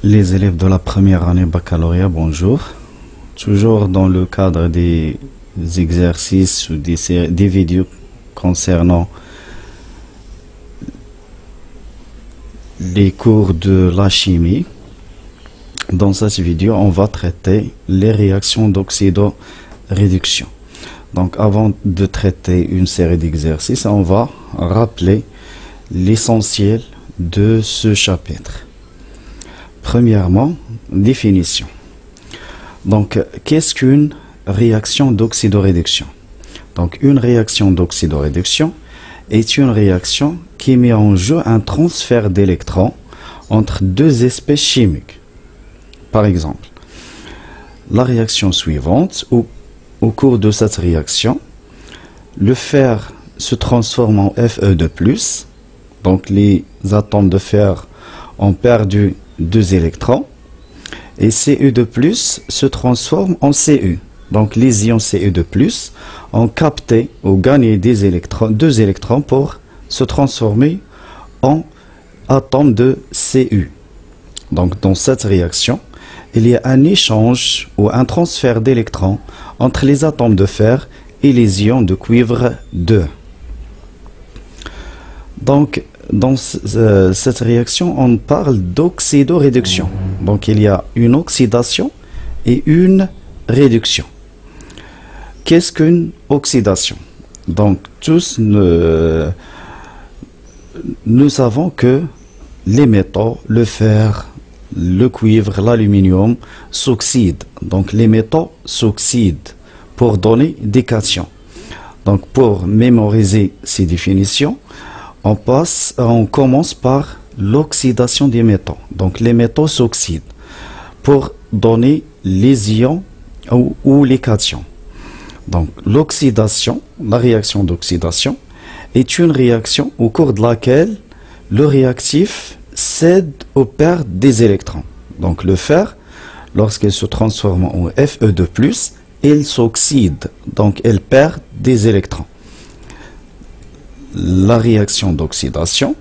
Les élèves de la première année baccalauréat, bonjour. Toujours dans le cadre des exercices ou des vidéos concernant les cours de la chimie. Dans cette vidéo, on va traiter les réactions d'oxydoréduction. Donc, avant de traiter une série d'exercices, on va rappeler l'essentiel de ce chapitre. Premièrement, définition. Donc, qu'est-ce qu'une réaction d'oxydoréduction? Donc, une réaction d'oxydoréduction est une réaction qui met en jeu un transfert d'électrons entre deux espèces chimiques. Par exemple, la réaction suivante, où au cours de cette réaction, le fer se transforme en Fe2+, donc les atomes de fer ont perdu 2 électrons, et Cu2+ se transforme en Cu. Donc les ions Cu2+ ont capté ou gagné des électrons, 2 électrons pour se transformer en atomes de Cu. Donc dans cette réaction, il y a un échange ou un transfert d'électrons entre les atomes de fer et les ions de cuivre 2. Donc, dans cette réaction, on parle d'oxydoréduction. Donc, il y a une oxydation et une réduction. Qu'est-ce qu'une oxydation? Donc, tous nous savons que les métaux, le fer, le cuivre, l'aluminium s'oxydent. Donc, les métaux s'oxydent pour donner des cations. Donc, pour mémoriser ces définitions, on commence par l'oxydation des métaux. Donc, les métaux s'oxydent pour donner les ions ou les cations. Donc, l'oxydation, la réaction d'oxydation, est une réaction au cours de laquelle le réactif cède aux pertes des électrons. Donc, le fer, lorsqu'il se transforme en Fe2+, il s'oxyde. Donc, il perd des électrons. La réaction d'oxydation,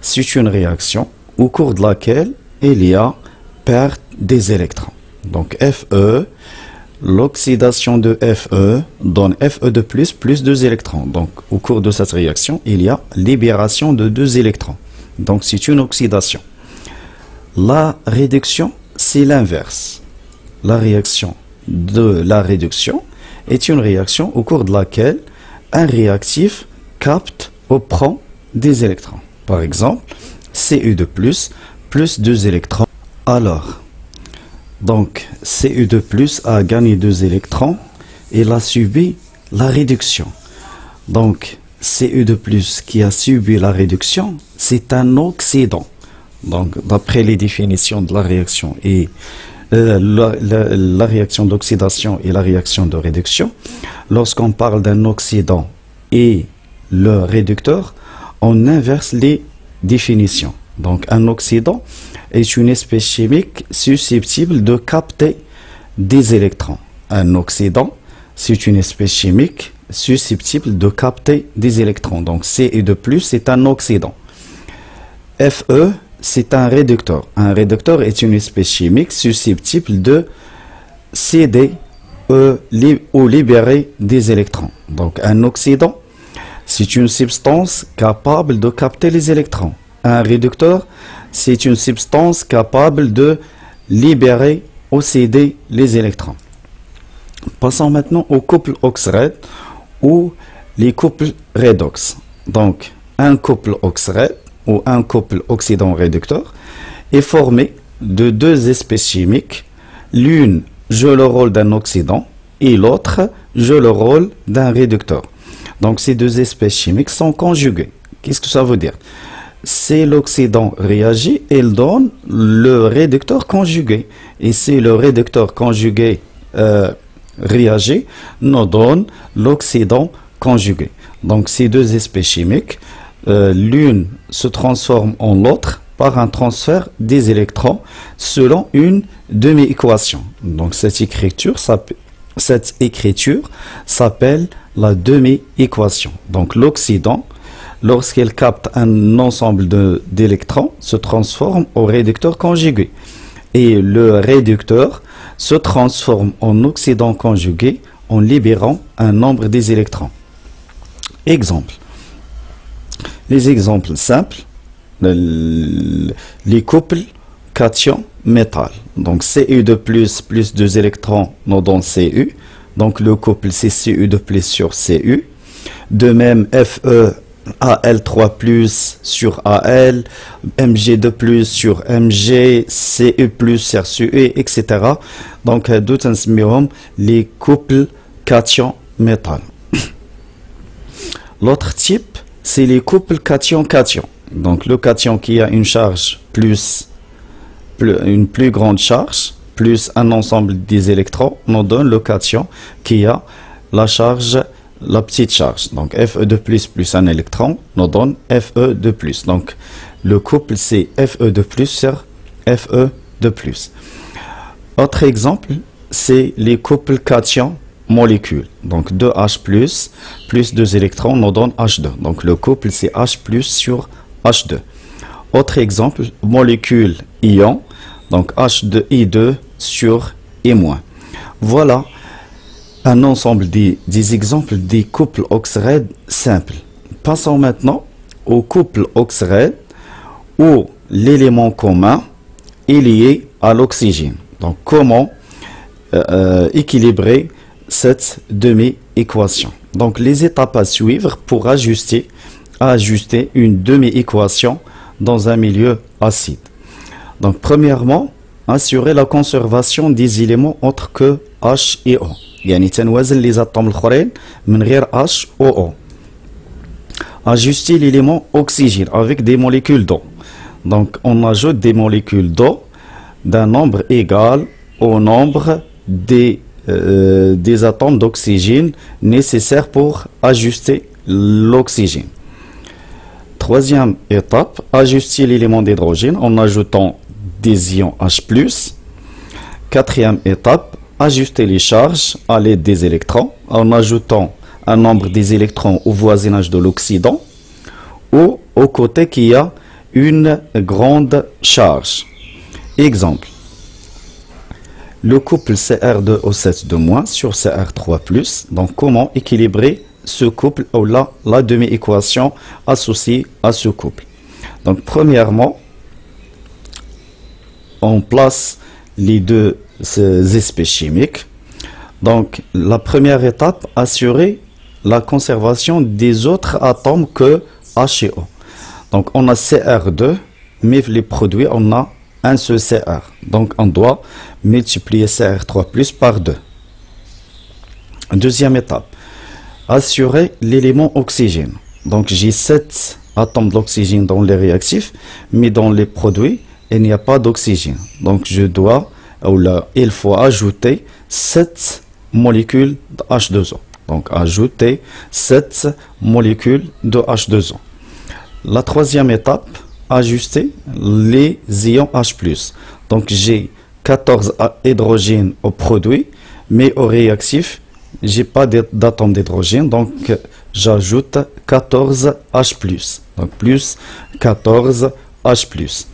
c'est une réaction au cours de laquelle il y a perte des électrons. Donc Fe, l'oxydation de Fe donne Fe2+ plus 2 électrons. Donc au cours de cette réaction, il y a libération de 2 électrons. Donc c'est une oxydation. La réduction, c'est l'inverse. La réaction de la réduction est une réaction au cours de laquelle un réactif capte ou prend des électrons. Par exemple, Cu2+ plus 2 électrons. Alors, donc Cu2+ a gagné 2 électrons et il a subi la réduction. Donc, Cu2+ qui a subi la réduction, c'est un oxydant. Donc, d'après les définitions de la réaction et la réaction d'oxydation et la réaction de réduction, lorsqu'on parle d'un oxydant et le réducteur, on inverse les définitions. Donc, un oxydant est une espèce chimique susceptible de capter des électrons. Un oxydant, c'est une espèce chimique susceptible de capter des électrons. Donc, Cu2+, c'est un oxydant. Fe, c'est un réducteur. Un réducteur est une espèce chimique susceptible de céder ou libérer des électrons. Donc, un oxydant, c'est une substance capable de capter les électrons. Un réducteur, c'est une substance capable de libérer ou céder les électrons. Passons maintenant aux couples OX-RED ou les couples redox. Donc, un couple OX-RED ou un couple oxydant-réducteur est formé de 2 espèces chimiques. L'une joue le rôle d'un oxydant et l'autre joue le rôle d'un réducteur. Donc, ces 2 espèces chimiques sont conjuguées. Qu'est-ce que ça veut dire? C'est l'oxydant réagit, il donne le réducteur conjugué. Et c'est le réducteur conjugué réagit, nous donne l'oxydant conjugué. Donc, ces 2 espèces chimiques, l'une se transforme en l'autre par un transfert des électrons selon une demi-équation. Donc, cette écriture s'appelle la demi-équation. Donc, l'oxydant, lorsqu'il capte un ensemble d'électrons, se transforme au réducteur conjugué. et le réducteur se transforment en oxydant conjugué en libérant un nombre des électrons. Exemple. Les exemples simples, les couples cation métal. Donc Cu2 plus 2 électrons nous donne Cu. Donc le couple c'est Cu2 sur Cu. De même Fe Al3 sur Al, Mg2 sur Mg, Cu sur Cu, etc. Donc les couples cation métal. L'autre type, c'est les couples cation-cation. Donc le cation qui a une charge une plus grande charge, plus un ensemble des électrons, nous donne le cation qui a la charge, la petite charge. Donc Fe2 plus un électron nous donne Fe2. Donc le couple c'est Fe2 sur Fe2. Autre exemple, c'est les couples cation molécules. Donc 2H plus 2 électrons nous donne H2. Donc le couple c'est H sur H2. Autre exemple, molécule ion. Donc H2I2 sur I-. Voilà un ensemble des exemples des couples oxyrèdes simples. Passons maintenant au couple oxyrède où l'élément commun est lié à l'oxygène. Donc comment équilibrer cette demi-équation. Donc les étapes à suivre pour ajuster une demi-équation dans un milieu acide. Donc premièrement, assurer la conservation des éléments autres que H et O. يعني تنوازن les atomes الآخرين من غير H ou O. Ajuster l'élément oxygène avec des molécules d'eau. Donc on ajoute des molécules d'eau d'un nombre égal au nombre des atomes d'oxygène nécessaires pour ajuster l'oxygène. Troisième étape, ajuster l'élément d'hydrogène en ajoutant des ions H+. Quatrième étape, ajuster les charges à l'aide des électrons en ajoutant un nombre des électrons au voisinage de l'oxydant ou au côté qui a une grande charge. Exemple. Le couple Cr2O7 sur Cr3+. Donc, comment équilibrer ce couple ou la demi-équation associée à ce couple? Donc, premièrement, on place les deux espèces chimiques. Donc, la première étape, assurer la conservation des autres atomes que H et O. Donc, on a Cr2, mais les produits, on a un seul Cr. Donc, on doit multiplier Cr3+ par 2. Deuxième étape, assurer l'élément oxygène. Donc, j'ai 7 atomes d'oxygène dans les réactifs, mais dans les produits, il n'y a pas d'oxygène. Donc, il faut ajouter 7 molécules de H2O. Donc, ajouter 7 molécules de H2O. La troisième étape, ajuster les ions H+. Donc, j'ai 14 hydrogènes au produit, mais au réactif, j'ai pas d'atome d'hydrogène. Donc, j'ajoute 14 H+. Donc, plus 14 H+.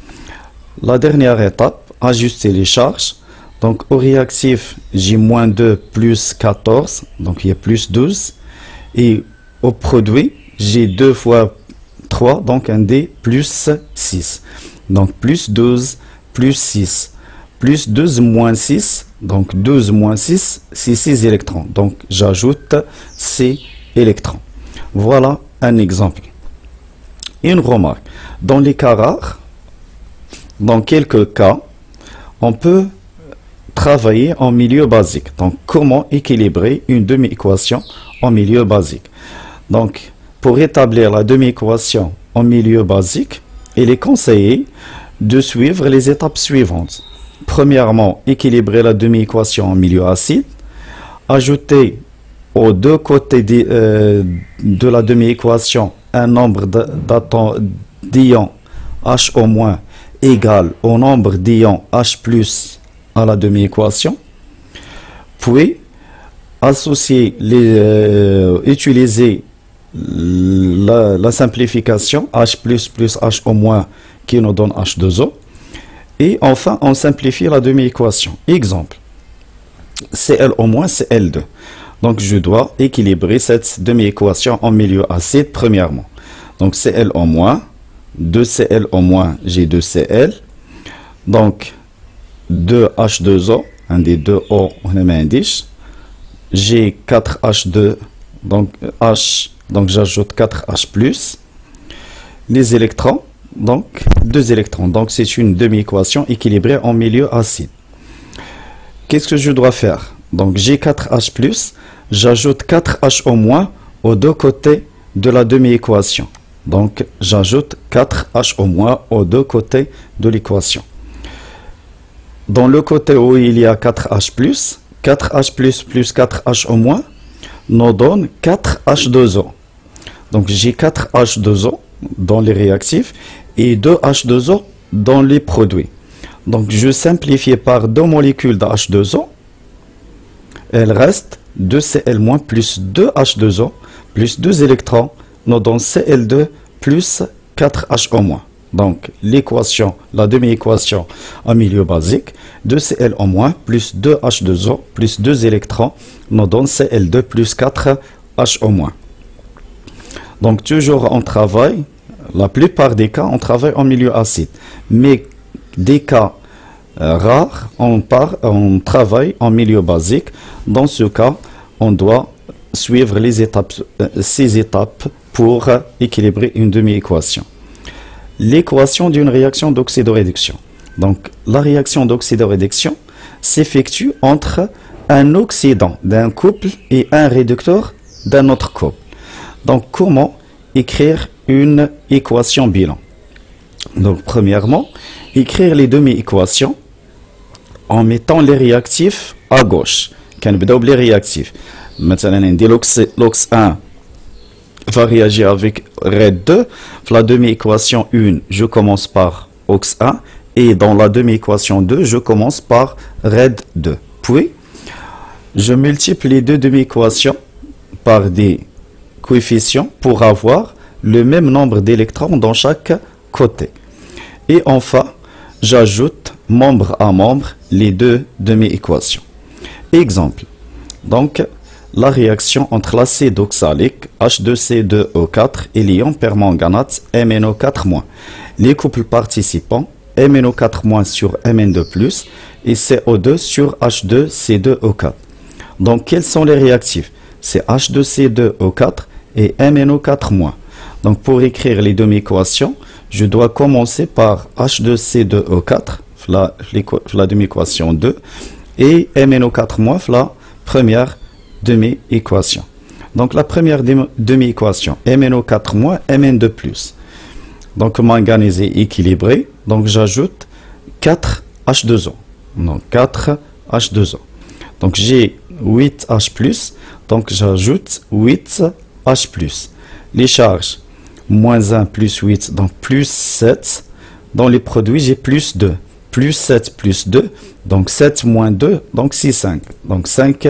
La dernière étape, ajuster les charges. Donc, au réactif, j'ai moins 2 plus 14, donc il y a plus 12. Et au produit, j'ai 2 fois 3, donc un D plus 6. Donc, plus 12 plus 6. Plus 12 moins 6, donc 12 moins 6, c'est 6 électrons. Donc, j'ajoute ces électrons. Voilà un exemple. Une remarque. Dans les cas rares, dans quelques cas, on peut travailler en milieu basique. Donc, comment équilibrer une demi-équation en milieu basique? Donc, pour établir la demi-équation en milieu basique, il est conseillé de suivre les étapes suivantes. Premièrement, équilibrer la demi-équation en milieu acide. Ajouter aux deux côtés de la demi-équation un nombre d'ions HO- égal au nombre d'ions H+ à la demi-équation. Puis, utiliser la simplification H++ plus HO- qui nous donne H2O. Et enfin, on simplifie la demi-équation. Exemple, Cl au moins, Cl2. Donc, je dois équilibrer cette demi-équation en milieu acide, premièrement. Donc, Cl au moins, 2Cl au moins, j'ai 2Cl. Donc, 2H2O, un des deux O, on a un indice. J'ai 4H2, donc H, donc j'ajoute 4H+. Les électrons, donc 2 électrons. Donc, c'est une demi-équation équilibrée en milieu acide. Qu'est-ce que je dois faire? Donc, j'ai 4H+, j'ajoute 4H au moins aux deux côtés de la demi-équation. Donc, j'ajoute 4H au moins aux deux côtés de l'équation. Dans le côté où il y a 4H+, 4H+, plus 4H au moins, nous donne 4H2O. Donc, j'ai 4H2O dans les réactifs et 2H2O dans les produits. Donc, je simplifie par 2 molécules d'H2O. Elle reste 2Cl- plus 2H2O plus 2 électrons nous donne Cl2 plus 4H-. Donc, l'équation, la demi-équation en milieu basique, 2Cl- plus 2H2O plus 2 électrons nous donne Cl2 plus 4H-. Donc, toujours on travaille, la plupart des cas, on travaille en milieu acide. Mais des cas rares, on travaille en milieu basique. Dans ce cas, on doit suivre les étapes, ces étapes pour équilibrer une demi-équation. L'équation d'une réaction d'oxydoréduction. Donc, la réaction d'oxydoréduction s'effectue entre un oxydant d'un couple et un réducteur d'un autre couple. Donc, comment écrire une équation bilan? Donc, premièrement, écrire les demi-équations en mettant les réactifs à gauche. كنبداو بلي réactifs. مثلا عندي l'ox 1 va réagir avec RED 2. Dans la demi-équation 1, je commence par OX 1. Et dans la demi-équation 2, je commence par RED 2. Puis, je multiplie les deux demi-équations par des coefficients pour avoir le même nombre d'électrons dans chaque côté. Et enfin, j'ajoute membre à membre les deux demi-équations. Exemple. Donc, la réaction entre l'acide oxalique H2C2O4 et l'ion permanganate MnO4-. Les couples participants MnO4- sur Mn2+, et CO2 sur H2C2O4. Donc, quels sont les réactifs? C'est H2C2O4 et MnO4-. Donc, pour écrire les demi-équations, je dois commencer par H2C2O4, la demi-équation 2, et MnO4- la première demi-équation. Donc, la première demi-équation, MnO4- Mn2+. Donc, manganésé équilibré. Donc, j'ajoute 4H2O. Donc, 4H2O. Donc, j'ai 8H+. Donc, j'ajoute 8H+. Les charges, moins 1 plus 8, donc plus 7. Dans les produits, j'ai plus 2. Plus 7 plus 2. Donc, 7 moins 2, donc 6, 5. Donc, 5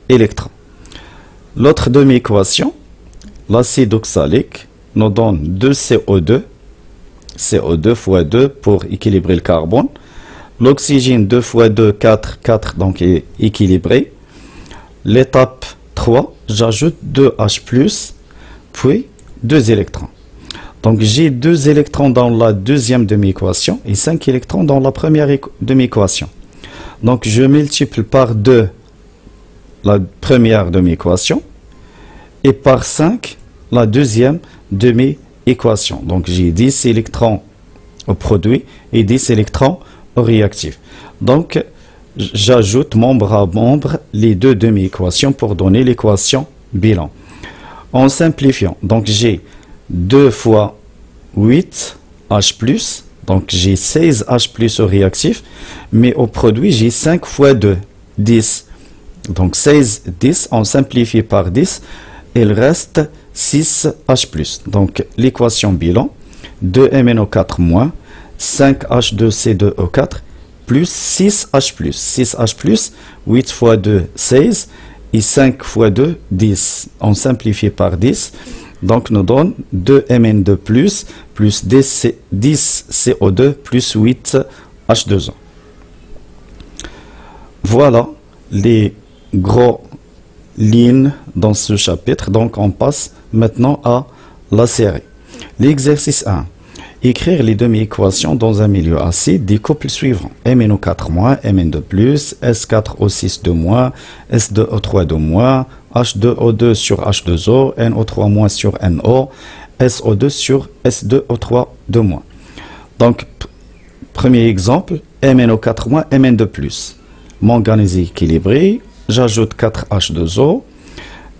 électrons. L'autre demi-équation, l'acide oxalique, nous donne 2 CO2. CO2 fois 2 pour équilibrer le carbone. L'oxygène 2 fois 2, 4, 4, donc est équilibré. L'étape 3, j'ajoute 2H+, puis 2 électrons. Donc j'ai 2 électrons dans la deuxième demi-équation et 5 électrons dans la première demi-équation. Donc je multiplie par 2 la première demi-équation et par 5 la deuxième demi-équation. Donc j'ai 10 électrons au produit et 10 électrons au réactif. Donc j'ajoute membre à membre les deux demi-équations pour donner l'équation bilan. En simplifiant, donc j'ai 2 fois 8H+, donc j'ai 16H+ au réactif, mais au produit j'ai 5 fois 2, 10. Donc 16, 10, on simplifie par 10, il reste 6H+. Donc l'équation bilan, 2MnO4- 5H2C2O4 plus 6H+. 6H+, 8 fois 2, 16, et 5 fois 2, 10. On simplifie par 10, donc nous donne 2Mn2+, plus 10CO2 plus 8H+. H2O. Voilà les gros lignes dans ce chapitre. Donc on passe maintenant à la série. L'exercice 1. Écrire les demi-équations dans un milieu acide des couples suivants. MnO4-, Mn2+, S4O6-, S2O3-, H2O2 sur H2O, NO3- sur NO, SO2 sur S2O3-. Donc, premier exemple, MnO4-, Mn2+. Manganèse équilibré, j'ajoute 4H2O,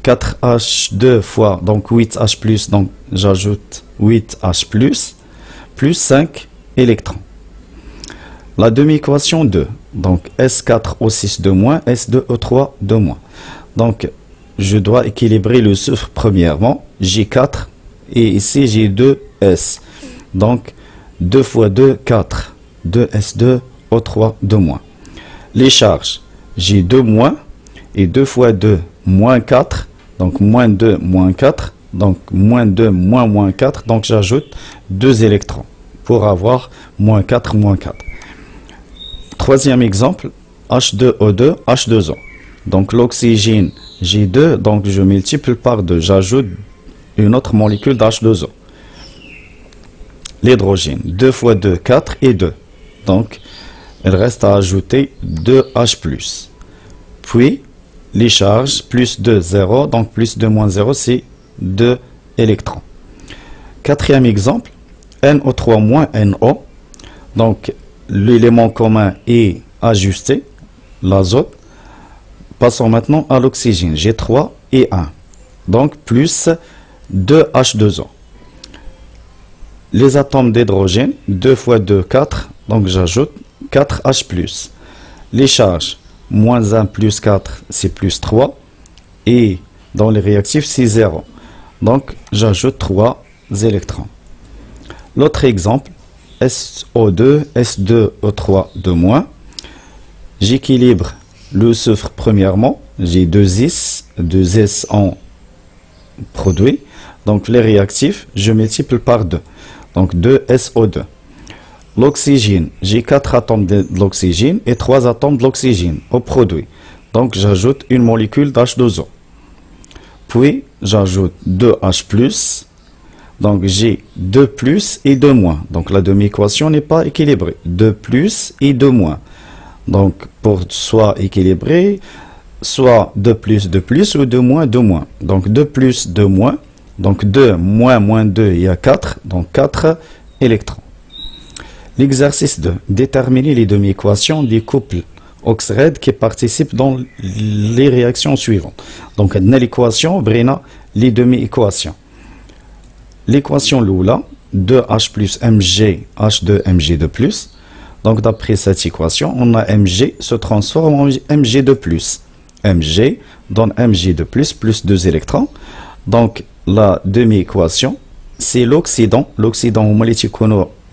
4H2 fois, donc 8H+, donc j'ajoute 8H+, plus 5 électrons. La demi-équation 2, donc S4O6-, S2O3-. Donc, je dois équilibrer le soufre premièrement, J4, et ici j'ai 2S. Donc, 2 fois 2, 4, 2S2O3-. Les charges, j'ai 2 moins, et 2 fois 2, moins 4, donc moins 2, moins 4, donc moins 2, moins 4, donc j'ajoute 2 électrons pour avoir moins 4, moins 4. Troisième exemple, H2O2, H2O. Donc l'oxygène, j'ai 2, donc je multiplie par 2, j'ajoute une autre molécule d'H2O. L'hydrogène, 2 fois 2, 4 et 2. Donc, il reste à ajouter 2H+. Puis, les charges, plus 2, 0, donc plus 2 moins 0, c'est 2 électrons. Quatrième exemple, NO3- NO. Donc, l'élément commun est ajusté, l'azote. Passons maintenant à l'oxygène, G3 et 1. Donc, plus 2H2O. Les atomes d'hydrogène, 2 fois 2, 4. Donc, j'ajoute 4H+. Les charges, moins 1 plus 4, c'est plus 3. Et dans les réactifs, c'est 0. Donc, j'ajoute 3 électrons. L'autre exemple, SO2, S2O3-. J'équilibre le soufre premièrement. J'ai 2S en produit. Donc, les réactifs, je multiplie par 2. Donc, 2SO2. L'oxygène, j'ai 4 atomes de l'oxygène et 3 atomes de l'oxygène au produit. Donc, j'ajoute une molécule d'H2O. Puis, j'ajoute 2H+. Donc, j'ai 2 plus et 2 moins. Donc, la demi-équation n'est pas équilibrée. 2 plus et 2 moins. Donc, pour soit équilibré, soit 2 plus ou 2 moins, 2 moins. Donc, 2 plus, 2 moins. Donc, 2 moins 2, il y a 4. Donc, 4 électrons. L'exercice 2. Déterminer les demi-équations des couples oxyrèdes qui participent dans les réactions suivantes. Donc, on a l'équation, brina les demi-équations. L'équation Lula, 2H plus Mg, H2, Mg2+. Donc, d'après cette équation, on a Mg se transforme en Mg2+. Mg donne Mg2+, plus 2 électrons. Donc, la demi-équation, c'est l'oxydant. L'oxydant,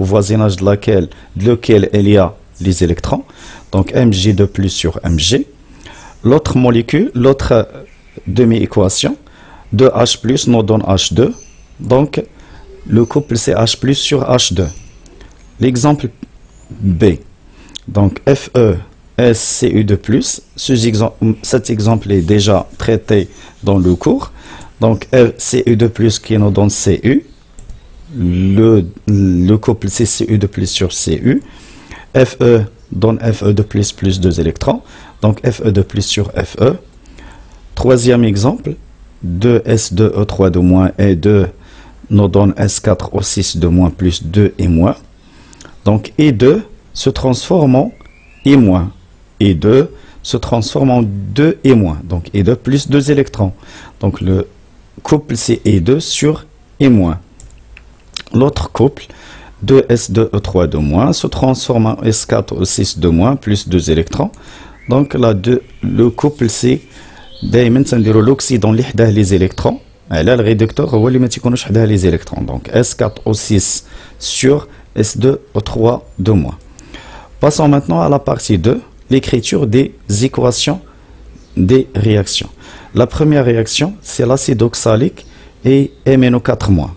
au voisinage de lequel il y a les électrons. Donc, Mg2+, sur Mg. L'autre molécule, l'autre demi-équation, 2H+, nous donne H2. Donc, le couple c'est H+, sur H2. L'exemple B. Donc, FeSCu2+. Cet exemple est déjà traité dans le cours. Donc, Cu2+, qui nous donne Cu. Le couple c'est Cu2+, sur Cu. Fe donne Fe2+, plus 2 électrons. Donc, Fe2+, sur Fe. Troisième exemple, 2S2O3- et 2 nous donne S4O6- plus 2 et moins. Donc, E2 se transforme en E-. E2 se transforme en 2 et moins. Donc, E2 plus 2 électrons. Donc, le couple, c'est E2 sur E-. L'autre couple, 2S2O3- se transforme en S4O6- plus 2 électrons. Donc, là, le couple, c'est l'oxydant les électrons. Là, le réducteur, les électrons. Donc, S4O6 sur S2O3-. Passons maintenant à la partie 2, l'écriture des équations des réactions. La première réaction, c'est l'acide oxalique et MnO4-.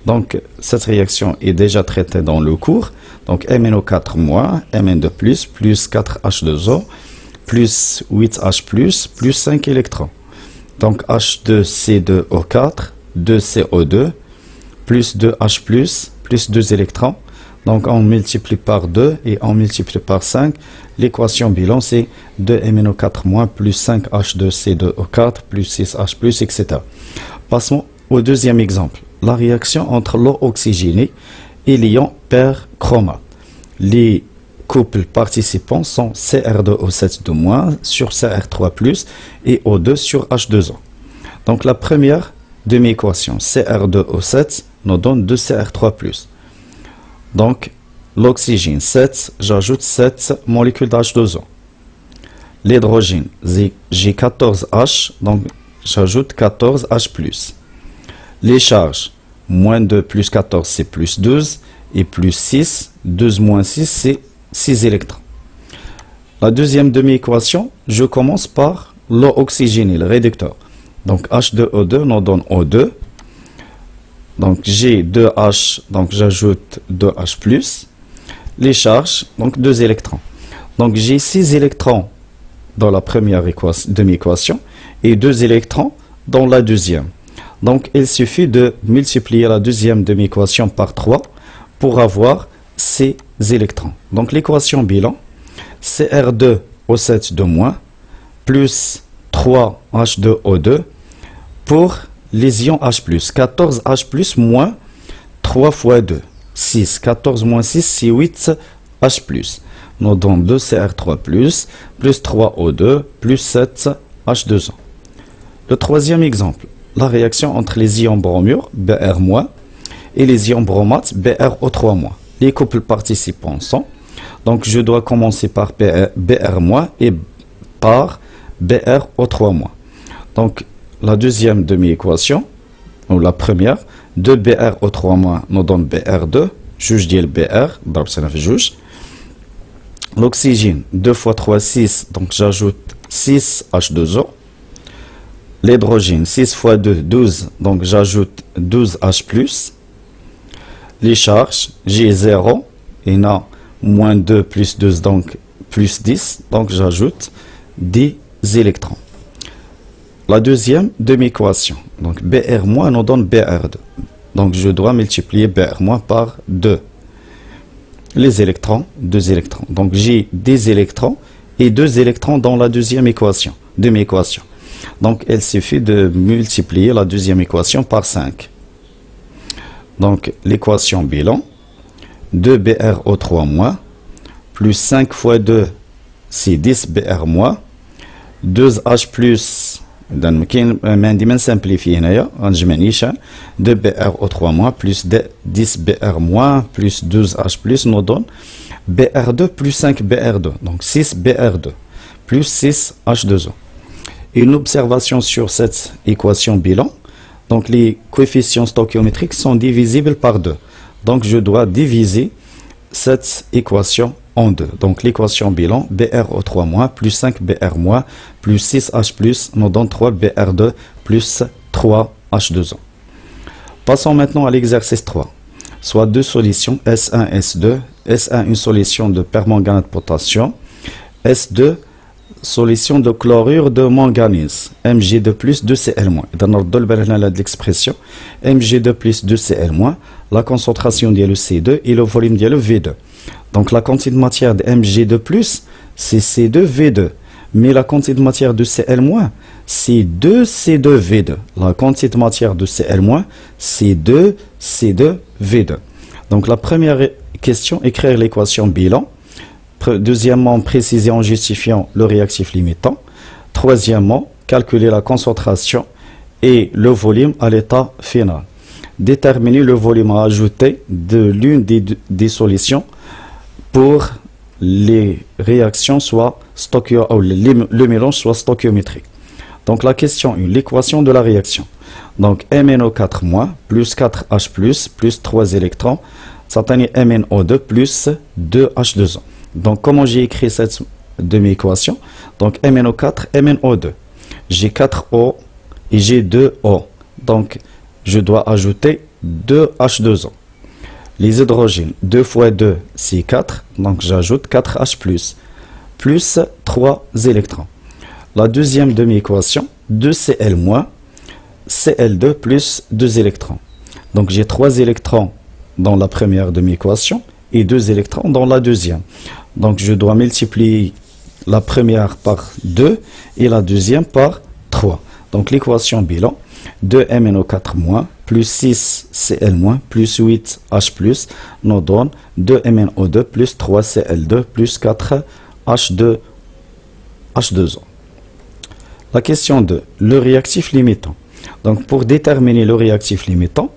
Donc, cette réaction est déjà traitée dans le cours. Donc, MnO4-, Mn2+, plus 4H2O, plus 8H+, plus 5 électrons. Donc, H2C2O4, 2CO2, plus 2H+, plus 2 électrons. Donc, on multiplie par 2 et on multiplie par 5. L'équation bilan, c'est 2MnO4- plus 5H2C2O4, plus 6H+, etc. Passons au deuxième exemple. La réaction entre l'eau oxygénée et l'ion perchromate. Les couples participants sont Cr2O7- sur Cr3+, et O2 sur H2O. Donc, la première demi-équation, Cr2O7, nous donne 2Cr3+. Donc, l'oxygène 7, j'ajoute 7 molécules d'H2O. L'hydrogène, j'ai 14H, donc j'ajoute 14H+. Les charges, moins 2 plus 14, c'est plus 12, et plus 6, 12 moins 6, c'est 6 électrons. La deuxième demi-équation, je commence par l'eau oxygénée, le réducteur. Donc, H2O2 nous donne O2. Donc, j'ai 2H, donc j'ajoute 2H+. Les charges, donc 2 électrons. Donc, j'ai 6 électrons dans la première demi-équation et 2 électrons dans la deuxième. Donc, il suffit de multiplier la deuxième demi-équation par 3 pour avoir ces électrons. Donc, l'équation bilan, Cr2O7- plus 3H2O2 pour les ions H+, 14H+, moins 3 fois 2, 6. 14 moins 6, c'est 8H+. Nous donnons 2Cr3+, plus 3O2, plus 7H2O. Le troisième exemple, la réaction entre les ions bromure, Br- et les ions bromates, BrO3-. Les couples participants sont, donc je dois commencer par Br- et par BrO3-. Donc, la deuxième demi-équation, ou la première, 2BrO3- nous donne Br2, juge ديال Br, donc ça fait juge. L'oxygène, 2 fois 3, 6, donc j'ajoute 6H2O. L'hydrogène, 6 fois 2, 12, donc j'ajoute 12H+. Les charges, j'ai 0, et non, moins 2 plus 12, donc plus 10, donc j'ajoute 10 électrons. La deuxième demi-équation, donc Br- nous donne Br2. Donc je dois multiplier Br- par 2. Les électrons, 2 électrons. Donc j'ai des électrons et 2 électrons dans la deuxième équation, demi-équation. Donc il suffit de multiplier la deuxième équation par 5. Donc l'équation bilan, 2BrO3- plus 5 fois 2, c'est 10 Br-, 2H+, donc je simplifier 2BrO3- plus 10 Br- plus 12H+, nous donne Br2 plus 5 Br2, donc 6 Br2 plus 6 H2O. Une observation sur cette équation bilan, donc les coefficients stoichiométriques sont divisibles par 2. Donc je dois diviser cette équation en 2. Donc l'équation bilan, BrO3- plus 5 Br- plus 6H+, nous donne 3 Br2 plus 3 H2O. Passons maintenant à l'exercice 3. Soit deux solutions, S1, S2. S1, une solution de permanganate de potassium. S2, solution de chlorure de manganèse, Mg2 plus 2Cl-. Dans notre l'expression, Mg2 plus 2Cl-, la concentration de C2 et le volume de V2. Donc la quantité de matière de Mg2 plus, c'est C2V2. Mais la quantité de matière de Cl-, c'est 2C2V2. La quantité de matière de Cl-, c'est 2C2V2. Donc la première question, écrire l'équation bilan. Deuxièmement, préciser en justifiant le réactif limitant. Troisièmement, calculer la concentration et le volume à l'état final. Déterminer le volume à ajouter de l'une des solutions pour les réactions soit le mélange soit stoichiométrique. Donc la question 1, l'équation de la réaction. Donc MnO4- plus 4H+, plus 3 électrons, ça donne MnO2 plus 2H2O. Donc comment j'ai écrit cette demi-équation? Donc MnO4, MnO2. J'ai 4O et j'ai 2O. Donc je dois ajouter 2H2O. Les hydrogènes, 2 fois 2, c'est 4. Donc j'ajoute 4H+, plus 3 électrons. La deuxième demi-équation, 2Cl-, Cl2 plus 2 électrons. Donc j'ai 3 électrons dans la première demi-équation et 2 électrons dans la deuxième. Donc je dois multiplier la première par 2 et la deuxième par 3. Donc l'équation bilan, 2MnO4- plus 6Cl- plus 8H+, nous donne 2MnO2 plus 3Cl2 plus 4H2O. La question 2, le réactif limitant. Donc pour déterminer le réactif limitant,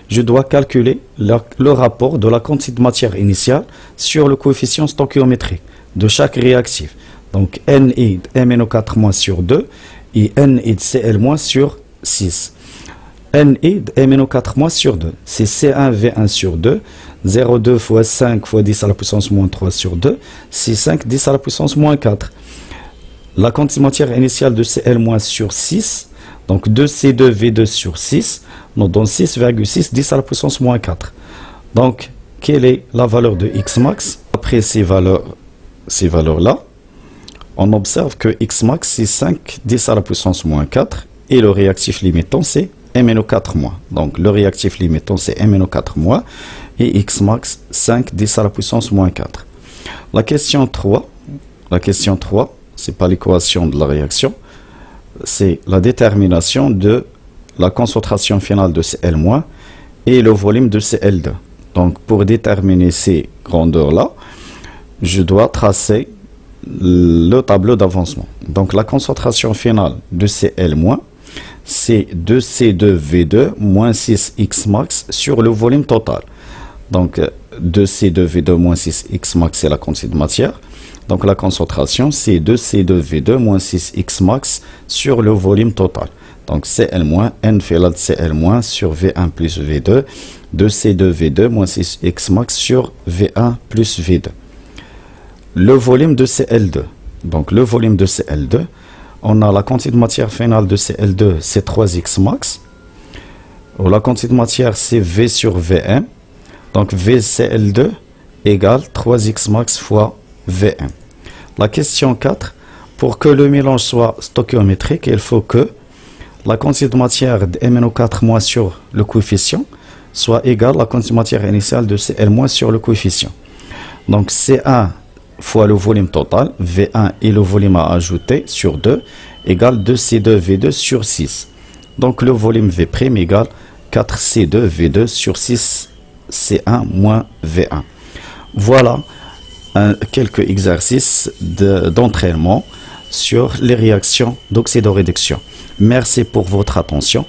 je dois calculer le rapport de la quantité de matière initiale sur le coefficient stoichiométrique de chaque réactif. Donc NI de MnO4- sur 2 et NI de Cl- sur 6. NI de MnO4- sur 2, c'est C1V1 sur 2, 0,2 fois 5 fois 10 à la puissance moins 3 sur 2, c'est 5 10 à la puissance moins 4. La quantité de matière initiale de Cl- sur 6, donc 2C2V2 sur 6, nous donne 6,6 10 à la puissance moins 4. Donc, quelle est la valeur de Xmax? Après ces valeurs-là, on observe que Xmax, c'est 5 10 à la puissance moins 4, et le réactif limitant, c'est MnO4-. Donc, le réactif limitant, c'est MnO4- et Xmax, 5 10 à la puissance moins 4. La question 3, c'est pas l'équation de la réaction, c'est la détermination de la concentration finale de Cl- et le volume de Cl2. Donc, pour déterminer ces grandeurs-là, je dois tracer le tableau d'avancement. Donc, la concentration finale de Cl-, c'est 2C2V2 moins 6Xmax sur le volume total. Donc, 2C2V2 moins 6Xmax, c'est la quantité de matière. Donc, la concentration, c'est 2C2V2 moins 6Xmax sur le volume total. Donc, Cl-, N fait la de Cl- sur V1 plus V2, 2C2V2 moins 6Xmax sur V1 plus V2. Le volume de Cl2. Donc, le volume de Cl2, on a la quantité de matière finale de Cl2, c'est 3Xmax. La quantité de matière, c'est V sur Vm. Donc, VCl2 égale 3Xmax fois V1. La question 4, pour que le mélange soit stoichiométrique, il faut que la quantité de matière de MnO4- sur le coefficient soit égale à la quantité de matière initiale de Cl- sur le coefficient. Donc C1 fois le volume total, V1 et le volume à ajouter sur 2, égale 2C2V2 sur 6. Donc le volume V' égale 4C2V2 sur 6C1 moins V1. Voilà quelques exercices d'entraînement sur les réactions d'oxydoréduction. Merci pour votre attention.